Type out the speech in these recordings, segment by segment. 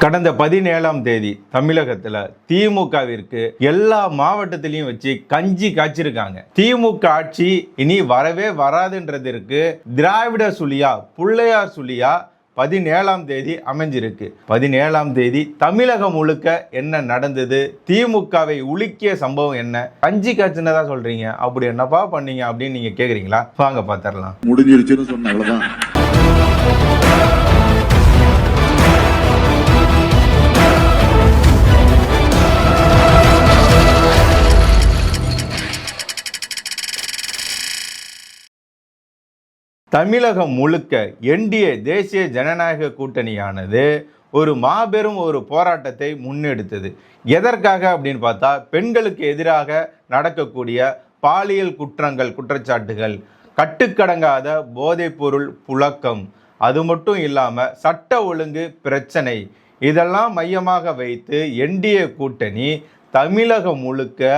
கடந்த 17ஆம் தேதி தமிழகத்துல திமுகவிற்கு எல்லா மாவட்டத்திலையும் வச்சு கஞ்சி காய்ச்சிருக்காங்க. திமுக ஆட்சி இனி வரவே வராதுன்றதற்கு திராவிட சுழியா பிள்ளையார் சுழியா 17ஆம் தேதி அமைஞ்சிருக்கு. 17ஆம் தேதி தமிழகம் முழுக்க என்ன நடந்தது, திமுகவை உலுக்கிய சம்பவம் என்ன, கஞ்சி காய்ச்சினதா சொல்றீங்க, அப்படி என்னப்பா பண்ணீங்க அப்படின்னு நீங்க கேக்குறீங்களா? வாங்க பாத்திரலாம். முடிஞ்சிருச்சுன்னு சொன்ன அவ்வளவுதான். தமிழகம் முழுக்க என்டிஏ தேசிய ஜனநாயக கூட்டணியானது ஒரு மாபெரும் போராட்டத்தை முன்னெடுத்தது. எதற்காக அப்படின்னு பார்த்தா, பெண்களுக்கு எதிராக நடக்கக்கூடிய பாலியல் குற்றங்கள், குற்றச்சாட்டுகள், கட்டுக்கடங்காத போதைப்பொருள் புழக்கம், அது மட்டும் இல்லாமல் சட்ட ஒழுங்கு பிரச்சனை, இதெல்லாம் மையமாக வைத்து என்டிஏ கூட்டணி தமிழகம் முழுக்க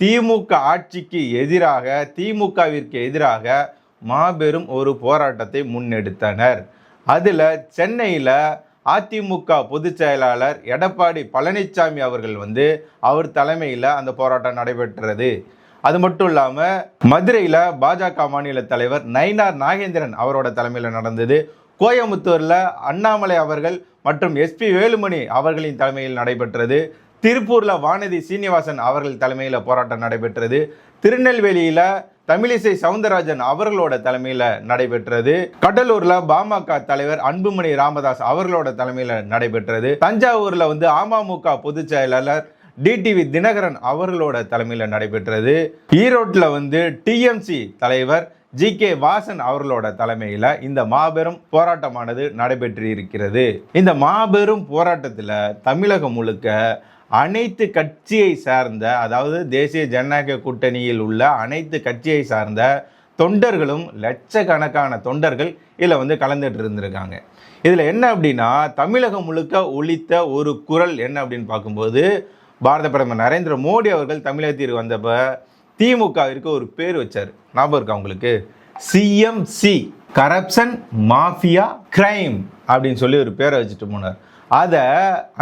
திமுக ஆட்சிக்கு எதிராக, திமுகவிற்கு எதிராக மாபெரும் போராட்டத்தை முன்னெடுத்தனர். அதில் சென்னையில் அதிமுக பொதுச் செயலாளர் எடப்பாடி பழனிசாமி அவர்கள் அவர் தலைமையில் அந்த போராட்டம் நடைபெற்றது. அது மட்டும் இல்லாமல் மதுரையில் பாஜக மாநில தலைவர் நயினார் நாகேந்திரன் அவரோட தலைமையில் நடந்தது. கோயம்புத்தூரில் அண்ணாமலை அவர்கள் மற்றும் எஸ்பி வேலுமணி அவர்களின் தலைமையில் நடைபெற்றது. திருப்பூரில் வானதி சீனிவாசன் அவர்கள் தலைமையில் போராட்டம் நடைபெற்றது. திருநெல்வேலியில் தமிழிசை சவுந்தரராஜன் அவர்களோட தலைமையில் நடைபெற்றது. கடலூர்ல பாமக தலைவர் அன்புமணி ராமதாஸ் அவர்களோட தலைமையில் நடைபெற்றது. தஞ்சாவூர்ல அமமுக பொதுச் செயலாளர் டிடிவி தினகரன் அவர்களோட தலைமையில் நடைபெற்றது. ஈரோட்டில் டிஎம்சி தலைவர் ஜி.கே. வாசன் அவர்களோட தலைமையில் இந்த மாபெரும் போராட்டமானது நடைபெற்று இருக்கிறது. இந்த மாபெரும் போராட்டத்தில் தமிழகம் முழுக்க அனைத்து கட்சியை சார்ந்த, அதாவது தேசிய ஜனநாயக கூட்டணியில் உள்ள அனைத்து கட்சியை சார்ந்த தொண்டர்களும், லட்சக்கணக்கான தொண்டர்கள் இதில் கலந்துட்டு இருந்திருக்காங்க. இதில் என்ன அப்படின்னா, தமிழகம் முழுக்க ஒலித்த ஒரு குரல் என்ன அப்படின்னு பார்க்கும்போது, பாரத பிரதமர் நரேந்திர மோடி அவர்கள் தமிழகத்திற்கு வந்தப்ப திமுகவிற்கு ஒரு பேர் வச்சார். ஞாபகம் இருக்கா உங்களுக்கு? சிஎம்சி, கரப்ஷன் மாஃபியா கிரைம் அப்படின்னு சொல்லி ஒரு பேரை வச்சுட்டு போனார்.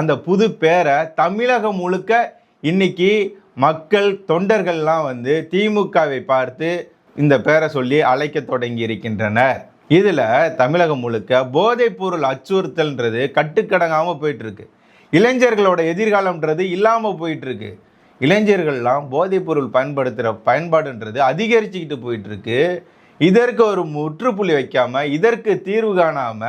அந்த புது பேரை தமிழகம் முழுக்க இன்னைக்கு மக்கள், தொண்டர்கள்லாம் திமுகவை பார்த்து இந்த பேரை சொல்லி அழைக்க தொடங்கி இருக்கின்றனர். இதில் தமிழகம் முழுக்க போதைப் பொருள் அச்சுறுத்தல்ன்றது கட்டுக்கடங்காமல் போயிட்டு இருக்கு. இளைஞர்களோட எதிர்காலம்ன்றது இல்லாமல் போயிட்டு இருக்கு. இளைஞர்கள்லாம் போதைப் பொருள் பயன்படுத்துகிற பயன்பாடுன்றது அதிகரிச்சுக்கிட்டு போயிட்டு இருக்கு. இதற்கு ஒரு முற்றுப்புள்ளி வைக்காம, இதற்கு தீர்வு காணாம,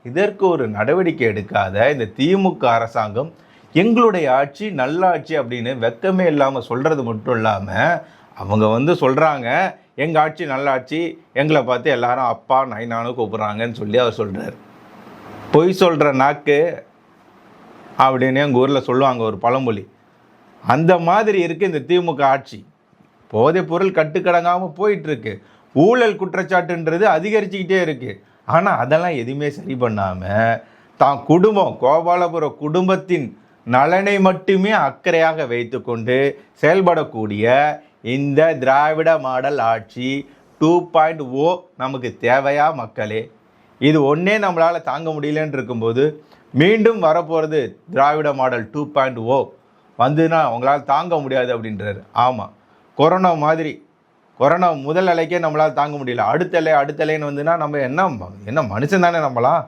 இதற்கு ஒரு நடவடிக்கை எடுக்காத இந்த திமுக அரசாங்கம் எங்களுடைய ஆட்சி நல்ல ஆட்சி அப்படின்னு வெக்கமே இல்லாமல் சொல்கிறது மட்டும் இல்லாமல், அவங்க சொல்கிறாங்க எங்கள் ஆட்சி நல்ல ஆட்சி, எங்களை பார்த்து எல்லாரும் அப்பா நைனானு கூப்பிட்றாங்கன்னு சொல்லி அவர் சொல்கிறார். பொய் சொல்கிற நாக்கு அப்படின்னு எங்கள் ஊரில் சொல்லுவாங்க ஒரு பழமொழி. அந்த மாதிரி இருக்குது இந்த திமுக ஆட்சி. போதைப் பொருள் கட்டுக்கடங்காமல் போயிட்டுருக்கு. ஊழல் குற்றச்சாட்டுன்றது அதிகரிச்சுக்கிட்டே இருக்குது. ஆனால் அதெல்லாம் எதுவுமே சரி பண்ணாமல் தான் குடும்பம், கோபாலபுர குடும்பத்தின் நலனை மட்டுமே அக்கறையாக வைத்து கொண்டு செயல்படக்கூடிய இந்த திராவிட மாடல் ஆட்சி 2.0 நமக்கு தேவையா மக்களே? இது ஒன்றே நம்மளால் தாங்க முடியலன்னு இருக்கும்போது மீண்டும் வரப்போகிறது திராவிட மாடல் 2.0 வந்துன்னா அவங்களால் தாங்க முடியாது அப்படின்றாரு. ஆமாம், கொரோனா மாதிரி, கொரோனா முதல் அலைக்கே நம்மளால் தாங்க முடியல, அடுத்த அலைன்னு நம்ம என்ன மனுஷன் தானே நம்மளாம்?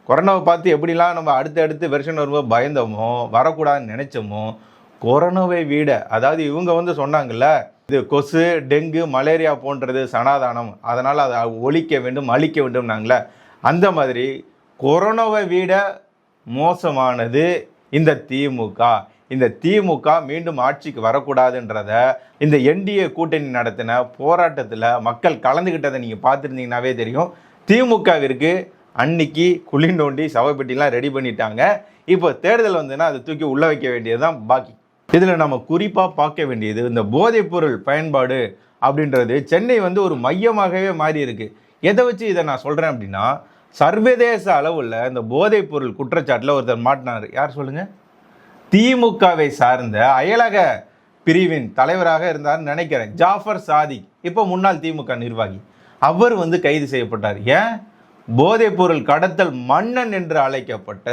கொரோனாவை பார்த்து எப்படிலாம் நம்ம அடுத்து வெர்ஷன் வரும்போது பயந்தோமோ, வரக்கூடாதுன்னு நினைச்சோமோ, கொரோனாவை விட, அதாவது இவங்க சொன்னாங்கல்ல, இது கொசு, டெங்கு, மலேரியா போன்றது சனாதானம், அதனால் அதை ஒழிக்க வேண்டும், அழிக்க வேண்டும் நாங்களே, அந்த மாதிரி கொரோனாவை விட மோசமானது இந்த திமுக. இந்த திமுக மீண்டும் ஆட்சிக்கு வரக்கூடாதுன்றத இந்த என்டிஏ கூட்டணி நடத்தின போராட்டத்தில் மக்கள் கலந்துக்கிட்டதை நீங்கள் பார்த்துருந்தீங்கன்னாவே தெரியும். திமுகவிற்கு அன்னைக்கு குழி நோண்டி சவப்பெட்டிலாம் ரெடி பண்ணிட்டாங்க. இப்போ தேர்தல் அதை தூக்கி உள்ள வைக்க வேண்டியது தான் பாக்கி. இதில் நம்ம குறிப்பாக பார்க்க வேண்டியது, இந்த போதைப்பொருள் பயன்பாடு அப்படின்றது சென்னை ஒரு மையமாகவே மாறி இருக்கு. எதை வச்சு இதை நான் சொல்கிறேன் அப்படின்னா, சர்வதேச அளவில் இந்த போதைப்பொருள் குற்றச்சாட்டில் ஒருத்தர் மாட்டினார். யார் சொல்லுங்க? திமுகவை சார்ந்த அயலக பிரிவின் தலைவராக இருந்தார்னு நினைக்கிறேன், ஜாஃபர் சாதிக், இப்போ முன்னாள் திமுக நிர்வாகி. அவர் கைது செய்யப்பட்டார். ஏன்? போதைப்பொருள் கடத்தல் மன்னன் என்று அழைக்கப்பட்ட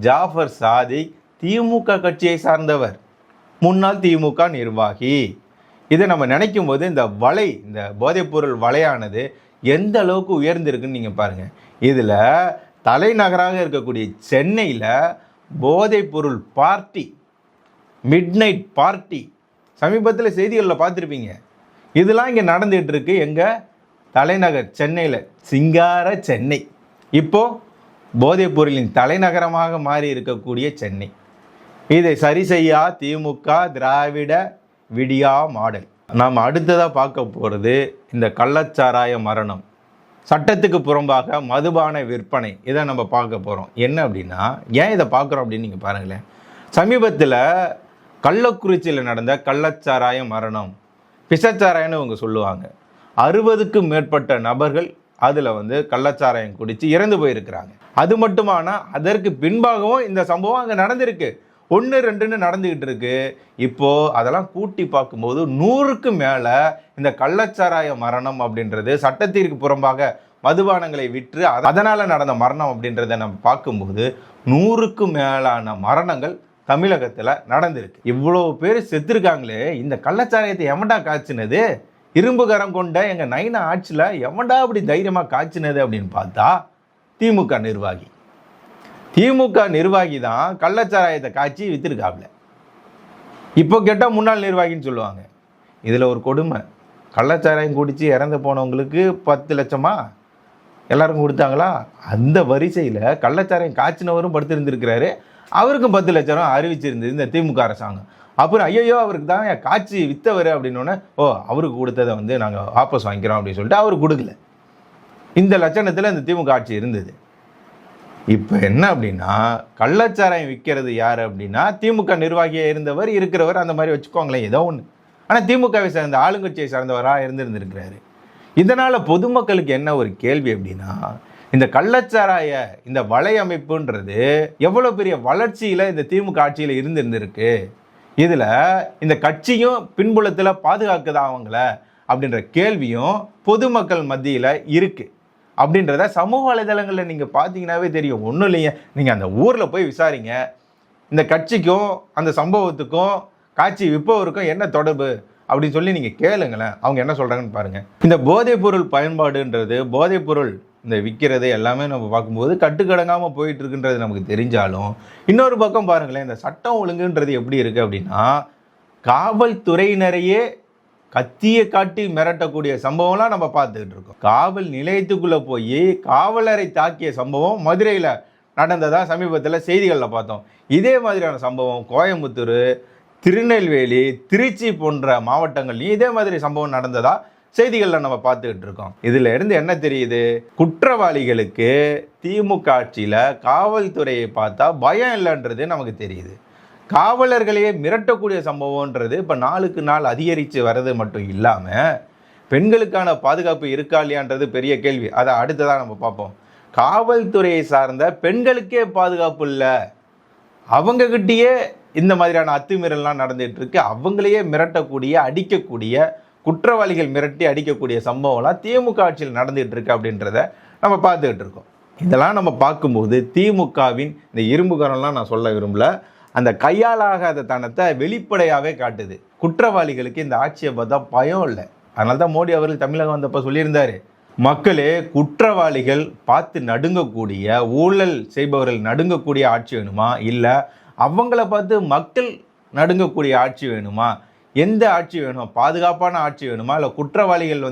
ஜாஃபர் சாதிக் திமுக கட்சியை சார்ந்தவர், முன்னாள் திமுக நிர்வாகி. இதை நம்ம நினைக்கும் போது இந்த போதைப்பொருள் வலையானது எந்த அளவுக்கு உயர்ந்திருக்குன்னு நீங்கள் பாருங்கள். இதில் தலைநகராக இருக்கக்கூடிய சென்னையில் போதைப்பொருள் பார்ட்டி, மிட் நைட் பார்ட்டி, சமீபத்தில் செய்திகளில் பார்த்துருப்பீங்க. இதெல்லாம் இங்கே நடந்துகிட்டு இருக்கு எங்கள் தலைநகர் சென்னையில், சிங்கார சென்னை. இப்போது போதைப்பொருளின் தலைநகரமாக மாறி இருக்கக்கூடிய சென்னை. இதை சரி செய்யா திமுக திராவிட விடியா மாடல். நாம் அடுத்ததாக பார்க்க போகிறது இந்த கள்ளச்சாராய மரணம், சட்டத்துக்கு புறம்பாக மதுபான விற்பனை. இதை நம்ம பார்க்க போகிறோம். என்ன அப்படின்னா, ஏன் இதை பார்க்குறோம் அப்படின்னு நீங்கள் பாருங்களேன். சமீபத்தில் கள்ளக்குறிச்சியில் நடந்த கள்ளச்சாராய மரணம், பிசச்சாராயன்னு அவங்க சொல்லுவாங்க. 60க்கும் மேற்பட்ட நபர்கள் அதில் கள்ளச்சாராயம் குடித்து இறந்து போயிருக்கிறாங்க. அது மட்டுமானா அதற்கு பின்பாகவும் இந்த சம்பவம் அங்கே நடந்திருக்கு. 1, 2ன்னு நடந்துக்கிட்டு இருக்கு. இப்போது அதெல்லாம் கூட்டி பார்க்கும்போது 100க்கு மேலே இந்த கள்ளச்சாராய மரணம் அப்படின்றது, சட்டத்திற்கு புறம்பாக மதுபானங்களை விற்று அதனால் நடந்த மரணம் அப்படின்றத நம்ம பார்க்கும்போது 100க்கு மேலான மரணங்கள் தமிழகத்தில் நடந்திருக்கு. இவ்வளோ பேர் செத்துருக்காங்களே, இந்த கள்ளச்சாராயத்தை எவன்டா காய்ச்சினது? இரும்பு கரம் கொண்ட எங்கள் நைனா ஆட்சியில் எவன்டா அப்படி தைரியமாக காய்ச்சினது அப்படின்னு பார்த்தா திமுக நிர்வாகி. திமுக நிர்வாகி தான் கள்ளச்சாராயத்தை காய்ச்சி விற்றுருக்காப்புல. இப்போ கேட்டால் முன்னாள் நிர்வாகின்னு சொல்லுவாங்க. இதில் ஒரு கொடுமை, கள்ளச்சாராயம் குடித்து இறந்து போனவங்களுக்கு 10 லட்சமா எல்லாருக்கும் கொடுத்தாங்களா? அந்த வரிசையில் கள்ளச்சாராயம் காய்ச்சினவரும் படுத்திருந்துருக்கிறாரு. அவருக்கும் 10 லட்சம் ரூபா அறிவிச்சிருந்தது இந்த திமுக அரசாங்கம். அப்புறம் ஐயோ அவருக்கு தான் காய்ச்சி விற்றவர் அப்படின்னோடனே, ஓ அவருக்கு கொடுத்ததை நாங்கள் வாபஸ் வாங்கிக்கிறோம் அப்படின்னு சொல்லிட்டு அவருக்கு கொடுக்கல. இந்த லட்சணத்தில் இந்த திமுக ஆட்சி இருந்தது. இப்போ என்ன அப்படின்னா, கள்ளச்சாராயம் விற்கிறது யார் அப்படின்னா திமுக நிர்வாகியாக இருந்தவர், இருக்கிறவர், அந்த மாதிரி வச்சுக்கோங்களேன், ஏதோ ஒன்று. ஆனால் திமுகவை சார்ந்த ஆளுங்கட்சியை சார்ந்தவராக இருந்திருக்கிறாரு. இதனால் பொதுமக்களுக்கு என்ன ஒரு கேள்வி அப்படின்னா, இந்த கள்ளச்சாராய இந்த வலையமைப்புன்றது எவ்வளோ பெரிய வளர்ச்சியில் இந்த திமுக ஆட்சியில் இருந்திருக்கு. இதில் இந்த கட்சியும் பின்புலத்தில் பாதுகாக்குதா அவங்கள அப்படின்ற கேள்வியும் பொதுமக்கள் மத்தியில் இருக்குது. அப்படின்றத சமூக வலைதளங்களில் நீங்கள் பார்த்தீங்கன்னாவே தெரியும். ஒன்றும் இல்லைங்க, நீங்கள் அந்த ஊரில் போய் விசாரிங்க, இந்த கட்சிக்கும் அந்த சம்பவத்துக்கும் காட்சி விற்பவருக்கும் என்ன தொடர்பு அப்படின்னு சொல்லி நீங்கள் கேளுங்களேன், அவங்க என்ன சொல்கிறாங்கன்னு பாருங்கள். இந்த போதைப்பொருள் பயன்பாடுன்றது, போதைப்பொருள் இந்த விற்கிறது எல்லாமே நம்ம பார்க்கும்போது கட்டுக்கடங்காமல் போயிட்டு இருக்குன்றது நமக்கு தெரிஞ்சாலும், இன்னொரு பக்கம் பாருங்களேன், இந்த சட்டம் ஒழுங்குன்றது எப்படி இருக்குது அப்படின்னா, காவல்துறையினரையே கத்தியை காட்டி மிரட்டக்கூடிய சம்பவம்லாம் நம்ம பார்த்துக்கிட்டு இருக்கோம். காவல் நிலையத்துக்குள்ளே போய் காவலரை தாக்கிய சம்பவம் மதுரையில் நடந்ததாக சமீபத்தில் செய்திகளில் பார்த்தோம். இதே மாதிரியான சம்பவம் கோயம்புத்தூர், திருநெல்வேலி, திருச்சி போன்ற மாவட்டங்கள்லையும் இதே மாதிரி சம்பவம் நடந்ததா செய்திகளில் நம்ம பார்த்துக்கிட்டு இருக்கோம். இதில் இருந்து என்ன தெரியுது? குற்றவாளிகளுக்கு திமுக ஆட்சியில் காவல்துறையை பார்த்தா பயம் இல்லைன்றது நமக்கு தெரியுது. காவலர்களையே மிரட்டக்கூடிய சம்பவம்ன்றது இப்போ நாளுக்கு நாள் அதிகரித்து வர்றது மட்டும் இல்லாமல், பெண்களுக்கான பாதுகாப்பு இருக்கா இல்லையான்றது பெரிய கேள்வி. அதை அடுத்ததாக நம்ம பார்ப்போம். காவல்துறையை சார்ந்த பெண்களுக்கே பாதுகாப்பு இல்லை, அவங்கக்கிட்டேயே இந்த மாதிரியான அத்துமீறல்லாம் நடந்துகிட்டு இருக்கு. அவங்களையே மிரட்டக்கூடிய, அடிக்கக்கூடிய, குற்றவாளிகள் மிரட்டி அடிக்கக்கூடிய சம்பவம்லாம் திமுக ஆட்சியில் நடந்துகிட்டு இருக்கு அப்படின்றத நம்ம பார்த்துக்கிட்டு இருக்கோம். இதெல்லாம் நம்ம பார்க்கும்போது திமுகவின் இந்த இரும்புகரம்லாம் நான் சொல்ல விரும்பல, அந்த கையாலாகாத தனத்தை வெளிப்படையாகவே காட்டுது. குற்றவாளிகளுக்கு இந்த ஆட்சியை பார்த்தா பயம் இல்லை. அதனால தான் மோடி அவர்கள் தமிழகம் வந்தப்போ சொல்லியிருந்தார், மக்களே குற்றவாளிகள் பார்த்து நடுங்கக்கூடிய, ஊழல் செய்பவர்கள் நடுங்கக்கூடிய ஆட்சி வேணுமா, இல்லை அவங்கள பார்த்து மக்கள் நடுங்கக்கூடிய ஆட்சி வேணுமா, எந்த ஆட்சி வேணும், பாதுகாப்பான ஆட்சி வேணுமா, இல்லை குற்றவாளிகள்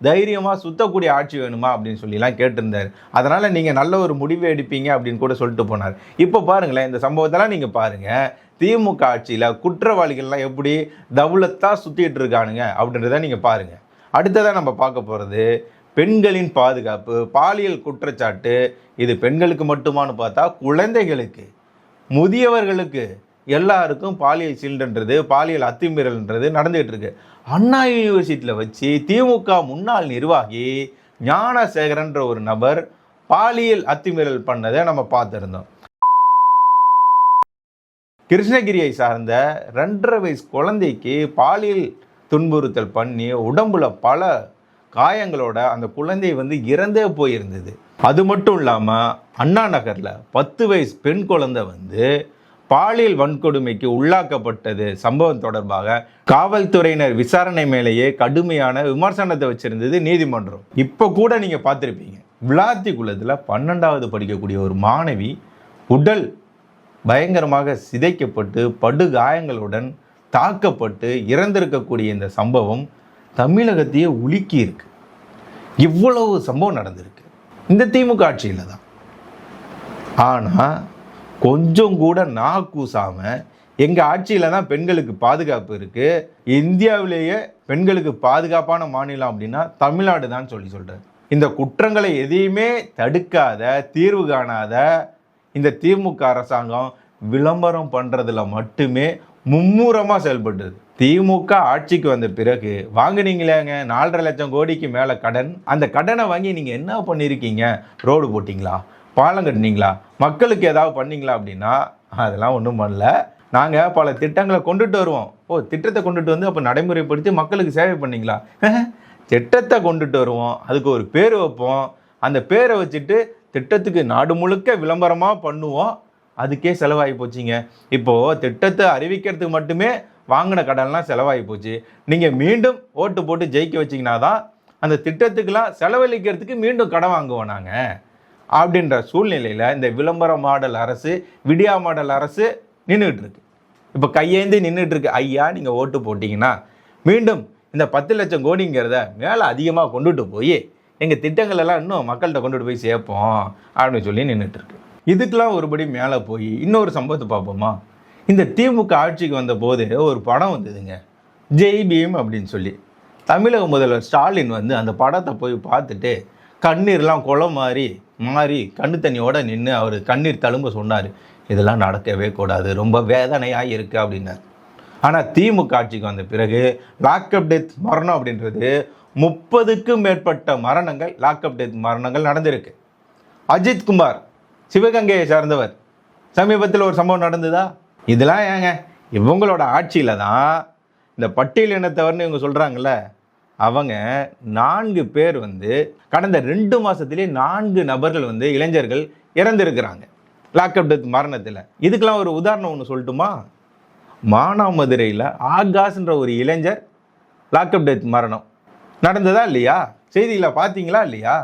தைரியமாக சுத்தக்கூடிய ஆட்சி வேணுமா அப்படின்னு சொல்லிலாம் கேட்டிருந்தார். அதனால் நீங்கள் நல்ல ஒரு முடிவு எடுப்பீங்க அப்படின்னு கூட சொல்லிட்டு போனார். இப்போ பாருங்களேன், இந்த சம்பவத்தெல்லாம் நீங்கள் பாருங்கள், திமுக ஆட்சியில் குற்றவாளிகள்லாம் எப்படி தவுலத்தாக சுற்றிட்டு இருக்கானுங்க அப்படின்றத நீங்கள் பாருங்கள். அடுத்ததாக நம்ம பார்க்க போகிறது பெண்களின் பாதுகாப்பு, பாலியல் குற்றச்சாட்டு. இது பெண்களுக்கு மட்டுமானு பார்த்தா குழந்தைகளுக்கு, முதியவர்களுக்கு, எல்லாருக்கும் பாலியல் சீல்டுன்றது, பாலியல் அத்துமீறல்ன்றது நடந்துகிட்டு இருக்கு. அண்ணா யூனிவர்சிட்டியில் வச்சு திமுக முன்னாள் நிர்வாகி ஞானசேகரன்ற ஒரு நபர் பாலியல் அத்துமீறல் பண்ணதை நம்ம பார்த்துருந்தோம். கிருஷ்ணகிரியை சார்ந்த 2.5 வயசு குழந்தைக்கு பாலியல் துன்புறுத்தல் பண்ணி உடம்புல பல காயங்களோட அந்த குழந்தை இறந்தே போயிருந்தது. அது மட்டும் இல்லாமல் அண்ணா நகரில் 10 வயசு பெண் குழந்தை பாலியல் வன்கொடுமைக்கு உள்ளாக்கப்பட்டது சம்பவம் தொடர்பாக காவல்துறையினர் விசாரணை மேலேயே கடுமையான விமர்சனத்தை வச்சிருந்தது நீதிமன்றம். இப்போ கூட நீங்கள் பார்த்துருப்பீங்க, விளாத்திக்குளத்தில் 12வது படிக்கக்கூடிய ஒரு மாணவி உடல் பயங்கரமாக சிதைக்கப்பட்டு படுகாயங்களுடன் தாக்கப்பட்டு இறந்திருக்கக்கூடிய இந்த சம்பவம் தமிழகத்தையே உலுக்கி இருக்கு. இவ்வளவு சம்பவம் நடந்திருக்கு இந்த திமுக ஆட்சியில் தான். ஆனால் கொஞ்சம் கூட கூசாம எங்கள் ஆட்சியில் தான் பெண்களுக்கு பாதுகாப்பு இருக்குது, இந்தியாவிலேயே பெண்களுக்கு பாதுகாப்பான மாநிலம் அப்படின்னா தமிழ்நாடு தான் சொல்கிறார். இந்த குற்றங்களை எதையுமே தடுக்காத தீர்வு காணாத இந்த திமுக அரசாங்கம் விளம்பரம் பண்ணுறதுல மட்டுமே மும்முரமாக செயல்பட்டது. திமுக ஆட்சிக்கு வந்த பிறகு வாங்கினீங்களேங்க 4.5 லட்சம் கோடிக்கு மேலே கடன். அந்த கடனை வாங்கி நீங்கள் என்ன பண்ணியிருக்கீங்க? ரோடு போட்டிங்களா, பாலம் கட்டினீங்களா, மக்களுக்கு ஏதாவது பண்ணீங்களா அப்படின்னா அதெல்லாம் ஒன்றும் பண்ணல. நாங்கள் பல திட்டங்களை கொண்டுட்டு வருவோம். திட்டத்தை கொண்டுட்டு வந்து அப்போ நடைமுறைப்படுத்தி மக்களுக்கு சேவை பண்ணீங்களா? திட்டத்தை கொண்டுட்டு வருவோம், அதுக்கு ஒரு பேர் வைப்போம், அந்த பேரை வச்சுட்டு திட்டத்துக்கு நாடு முழுக்க விளம்பரமாக பண்ணுவோம், அதுக்கே செலவாகி போச்சுங்க. இப்போது திட்டத்தை அறிவிக்கிறதுக்கு மட்டுமே வாங்கின கடன்லாம் செலவாகி போச்சு. நீங்கள் மீண்டும் ஓட்டு போட்டு ஜெயிக்க வச்சிங்கன்னா தான் அந்த திட்டத்துக்கெல்லாம் செலவழிக்கிறதுக்கு மீண்டும் கடன் வாங்குவோம் நாங்கள் அப்படின்ற சூழ்நிலையில் இந்த விளம்பர மாடல் அரசு, விடியா மாடல் அரசு நின்றுட்டு இருக்கு. இப்போ கையேந்தி நின்றுட்டு இருக்கு. ஐயா, நீங்கள் ஓட்டு போட்டிங்கன்னா மீண்டும் இந்த 10 லட்சம் கோடிங்கிறத மேலே அதிகமாக கொண்டுட்டு போய் எங்கள் திட்டங்கள் எல்லாம் இன்னும் மக்கள்கிட்ட கொண்டுட்டு போய் சேர்ப்போம் அப்படின்னு சொல்லி நின்றுட்டு இருக்கு. இதுக்கெல்லாம் ஒருபடி மேலே போய் இன்னொரு சம்பவத்தை பார்ப்போமா? இந்த திமுக ஆட்சிக்கு வந்த போது ஒரு படம் வந்ததுங்க, ஜெய் பீம் அப்படின்னு சொல்லி. தமிழக முதல்வர் ஸ்டாலின் அந்த படத்தை போய் பார்த்துட்டு கண்ணீர்லாம் குளம் மாறி கண்ணு தண்ணியோட நின்று அவர் கண்ணீர் தழும்ப சொன்னார், இதெல்லாம் நடக்கவே கூடாது, ரொம்ப வேதனையாக இருக்குது அப்படின்னார். ஆனால் திமுக ஆட்சிக்கு வந்த பிறகு லாக்அப் டெத் மரணம் அப்படின்றது 30க்கும் மேற்பட்ட மரணங்கள், லாக்அப் டெத் மரணங்கள் நடந்திருக்கு. அஜித் குமார் சிவகங்கையை சார்ந்தவர், சமீபத்தில் ஒரு சம்பவம் நடந்ததா? இதெல்லாம் ஏங்க இவங்களோட ஆட்சியில் தான் இந்த பட்டியல் இனத்தவர்னு இவங்க சொல்கிறாங்கல்ல, அவங்க 4 பேர் கடந்த 2 மாதத்துலேயே 4 நபர்கள் இளைஞர்கள் இறந்துருக்கிறாங்க லாக்அப் டெத் மரணத்தில். இதுக்கெல்லாம் ஒரு உதாரணம் ஒன்று சொல்லட்டுமா? மானாமதுரையில் ஆகாஷ்ன்ற ஒரு இளைஞர் லாக்அப் டெத் மரணம் நடந்ததா இல்லையா? செய்தியில் பார்த்தீங்களா இல்லையா?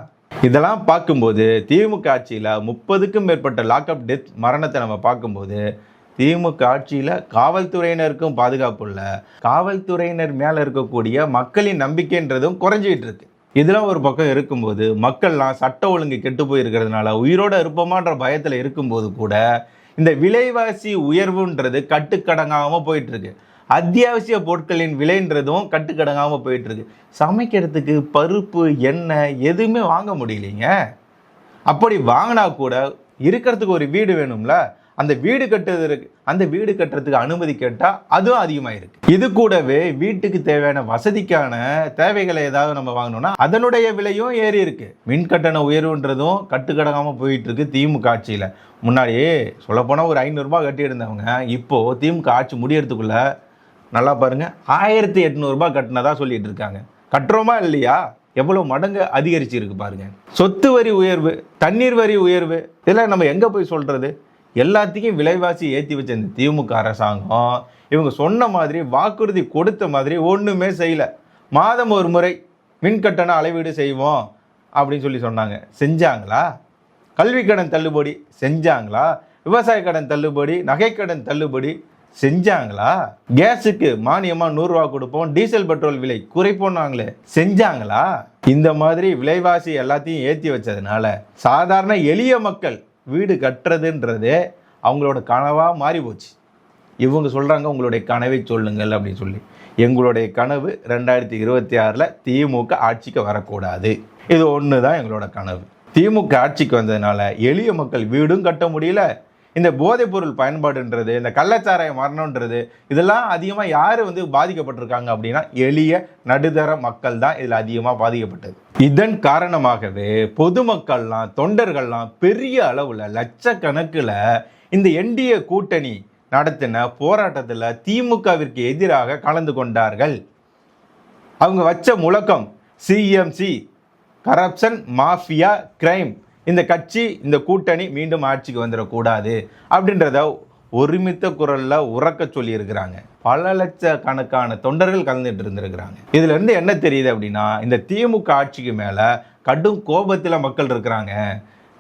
இதெல்லாம் பார்க்கும்போது திமுக ஆட்சியில் 30க்கும் மேற்பட்ட லாக்அப் டெத் மரணத்தை நம்ம பார்க்கும்போது திமுக ஆட்சியில் காவல்துறையினருக்கும் பாதுகாப்பு இல்லை, காவல்துறையினர் மேலே இருக்கக்கூடிய மக்களின் நம்பிக்கைன்றதும் குறைஞ்சிக்கிட்டு இருக்கு. இதெல்லாம் ஒரு பக்கம் இருக்கும்போது மக்கள்லாம் சட்ட ஒழுங்கு கெட்டு போயிருக்கிறதுனால உயிரோடு இருப்போமான்ற பயத்தில் இருக்கும்போது கூட இந்த விலைவாசி உயர்வுன்றது கட்டுக்கடங்காமல் போயிட்டுருக்கு. அத்தியாவசிய பொருட்களின் விலைன்றதும் கட்டுக்கடங்காமல் போயிட்டுருக்கு. சமைக்கிறதுக்கு பருப்பு, எண்ணெய் எதுவுமே வாங்க முடியலைங்க. அப்படி வாங்கினா கூட இருக்கிறதுக்கு ஒரு வீடு வேணும்ல, அந்த வீடு கட்டுறதுக்கு அனுமதி கேட்டால் அதுவும் அதிகமாக இருக்குது. இது கூடவே வீட்டுக்கு தேவையான வசதிக்கான தேவைகளை ஏதாவது நம்ம வாங்கணும்னா அதனுடைய விலையும் ஏறி இருக்கு. மின் கட்டண உயர்வுன்றதும் கட்டுக்கடங்காமல் போயிட்டு இருக்கு திமுக ஆட்சியில். முன்னாடியே சொல்லப்போனால் ஒரு 500 ரூபாய் கட்டியிருந்தவங்க இப்போது திமுக ஆட்சி முடியறதுக்குள்ள நல்லா பாருங்கள் 1800 ரூபாய் கட்டினதா சொல்லிட்டு இருக்காங்க. கட்டுறோமா இல்லையா? எவ்வளோ மடங்கு அதிகரிச்சு இருக்கு பாருங்க. சொத்து வரி உயர்வு, தண்ணீர் வரி உயர்வு, இதெல்லாம் நம்ம எங்கே போய் சொல்கிறது? எல்லாத்தையும் விலைவாசி ஏற்றி வச்ச இந்த திமுக அரசாங்கம் இவங்க சொன்ன மாதிரி வாக்குறுதி கொடுத்த மாதிரி ஒன்றுமே செய்யலை. மாதம் ஒரு முறை மின்கட்டண அளவீடு செய்வோம் அப்படின்னு சொல்லி சொன்னாங்க. செஞ்சாங்களா? கல்வி கடன் தள்ளுபடி செஞ்சாங்களா? விவசாய கடன் தள்ளுபடி, நகைக்கடன் தள்ளுபடி செஞ்சாங்களா? கேஸுக்கு மானியமாக 100 ரூபா கொடுப்போம், டீசல் பெட்ரோல் விலை குறைப்போம்னாங்களே, செஞ்சாங்களா? இந்த மாதிரி விலைவாசி எல்லாத்தையும் ஏற்றி வச்சதுனால சாதாரண எளிய மக்கள் வீடு கட்டுறதுன்றதே அவங்களோட கனவாக மாறி போச்சு. இவங்க சொல்கிறாங்க உங்களுடைய கனவை சொல்லுங்கள் அப்படின்னு சொல்லி. எங்களுடைய கனவு 2026 திமுக ஆட்சிக்கு வரக்கூடாது. இது ஒன்று தான் எங்களோட கனவு. திமுக ஆட்சிக்கு வந்ததுனால எளிய மக்கள் வீடும் கட்ட முடியல. இந்த போதைப்பொருள் பயன்பாடுன்றது, இந்த கள்ளச்சாராய மரணம்ன்றது, இதெல்லாம் அதிகமாக யார் பாதிக்கப்பட்டிருக்காங்க அப்படின்னா எளிய நடுத்தர மக்கள் தான் இதில் அதிகமாக பாதிக்கப்பட்டது. இதன் காரணமாகவே பொதுமக்கள்லாம், தொண்டர்கள்லாம் பெரிய அளவில் லட்சக்கணக்கில் இந்த என்டிஏ கூட்டணி நடத்தின போராட்டத்தில் திமுகவிற்கு எதிராக கலந்து கொண்டார்கள். அவங்க வச்ச முழக்கம் சிஎம்சி, கரப்ஷன் மாஃபியா கிரைம், இந்த கட்சி இந்த கூட்டணி மீண்டும் ஆட்சிக்கு வந்துடக்கூடாது அப்படின்றத ஒருமித்த குரல்ல உறக்க சொல்லி இருக்கிறாங்க. பல லட்சக்கணக்கான தொண்டர்கள் கலந்துட்டு இருந்திருக்கிறாங்க. இதுல இருந்து என்ன தெரியுது அப்படின்னா, இந்த திமுக ஆட்சிக்கு மேல கடும் கோபத்தில் மக்கள் இருக்கிறாங்க.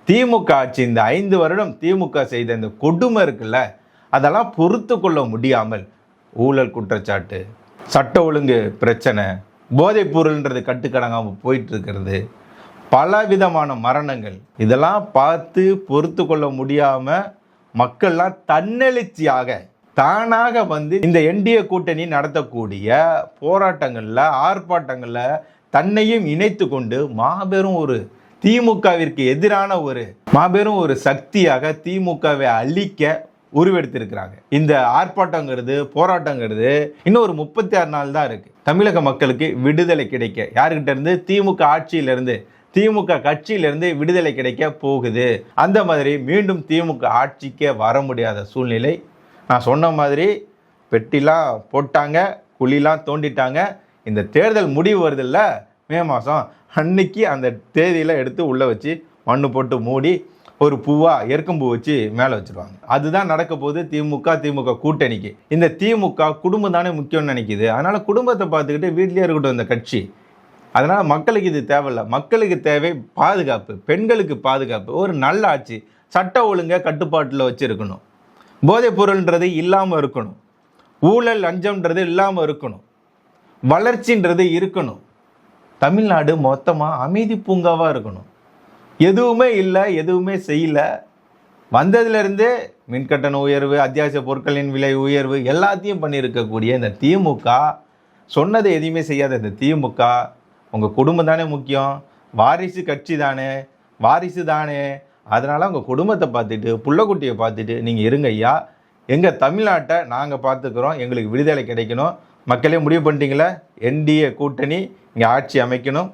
திமுக ஆட்சி இந்த 5 வருடம் திமுக செய்த இந்த கொடுமை இருக்குல்ல, அதெல்லாம் பொறுத்து கொள்ள முடியாமல் ஊழல் குற்றச்சாட்டு, சட்ட ஒழுங்கு பிரச்சனை, போதைப் பொருள்ன்றது கட்டுக்கடங்காமல் போயிட்டு இருக்கிறது, பலவிதமான மரணங்கள், இதெல்லாம் பார்த்து பொறுத்து கொள்ள முடியாம மக்கள்லாம் தன்னெழுச்சியாக தானாக வந்து இந்த என்டிஏ கூட்டணி நடத்தக்கூடிய போராட்டங்கள்ல ஆர்ப்பாட்டங்கள்ல தன்னையும் இணைத்து கொண்டு மாபெரும் ஒரு திமுகவிற்கு எதிரான மாபெரும் ஒரு சக்தியாக திமுகவை அழிக்க உருவெடுத்திருக்கிறாங்க. இந்த ஆர்ப்பாட்டங்கிறது போராட்டங்கிறது இன்னும் ஒரு 36 நாள் தான் இருக்கு. தமிழக மக்களுக்கு விடுதலை கிடைக்க, யாருக்கிட்ட இருந்து? திமுக ஆட்சியிலிருந்து, திமுக கட்சியிலிருந்து விடுதலை கிடைக்க போகுது. அந்த மாதிரி மீண்டும் திமுக ஆட்சிக்கே வர முடியாத சூழ்நிலை. நான் சொன்ன மாதிரி பெட்டிலாம் போட்டாங்க, குழிலாம் தோண்டிட்டாங்க. இந்த தேர்தல் முடிவு வருதில்ல, மே மாதம் அன்னைக்கு அந்த தேதியில் எடுத்து உள்ளே வச்சு மண்ணு போட்டு மூடி ஒரு பூவா எருக்கம்பூ வச்சு மேலே வச்சுருவாங்க. அதுதான் நடக்க போகுது திமுக கூட்டணிக்கு. இந்த திமுக குடும்பம் தானே முக்கியம்னு நினைக்கிது. அதனால் குடும்பத்தை பார்த்துக்கிட்டு வீட்லேயே இருக்கட்டும் இந்த கட்சி. அதனால் மக்களுக்கு இது தேவையில்லை. மக்களுக்கு தேவை பாதுகாப்பு, பெண்களுக்கு பாதுகாப்பு, ஒரு நல்ல ஆட்சி, சட்ட ஒழுங்கை கட்டுப்பாட்டில் வச்சுருக்கணும், போதைப் பொருள்ன்றது இல்லாமல் இருக்கணும், ஊழல் லஞ்சம்ன்றது இல்லாமல் இருக்கணும், வளர்ச்சின்றது இருக்கணும். தமிழ்நாடு மொத்தமாக அமைதி பூங்காவாக இருக்கணும். எதுவுமே இல்லை, எதுவுமே செய்யலை. வந்ததுலேருந்தே மின்கட்டண உயர்வு, அத்தியாவசிய பொருட்களின் விலை உயர்வு எல்லாத்தையும் பண்ணியிருக்கக்கூடிய இந்த திமுக, சொன்னதை எதையுமே செய்யாத இந்த திமுக, உங்கள் குடும்பம் தானே முக்கியம், வாரிசு கட்சி தானே, வாரிசு தானே, அதனால் உங்கள் குடும்பத்தை பார்த்துட்டு புள்ளக்குட்டியை பார்த்துட்டு நீங்கள் இருங்க ஐயா, எங்கள் தமிழ்நாட்டை நாங்கள் பார்த்துக்கிறோம், எங்களுக்கு விடுதலை கிடைக்கணும். மக்களே முடிவு பண்ணிட்டீங்களே, என்டிஏ கூட்டணி இங்கே ஆட்சி அமைக்கணும்.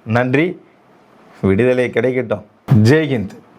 நன்றி, விடுதலை கிடைக்கட்டும். ஜெய்ஹிந்த்.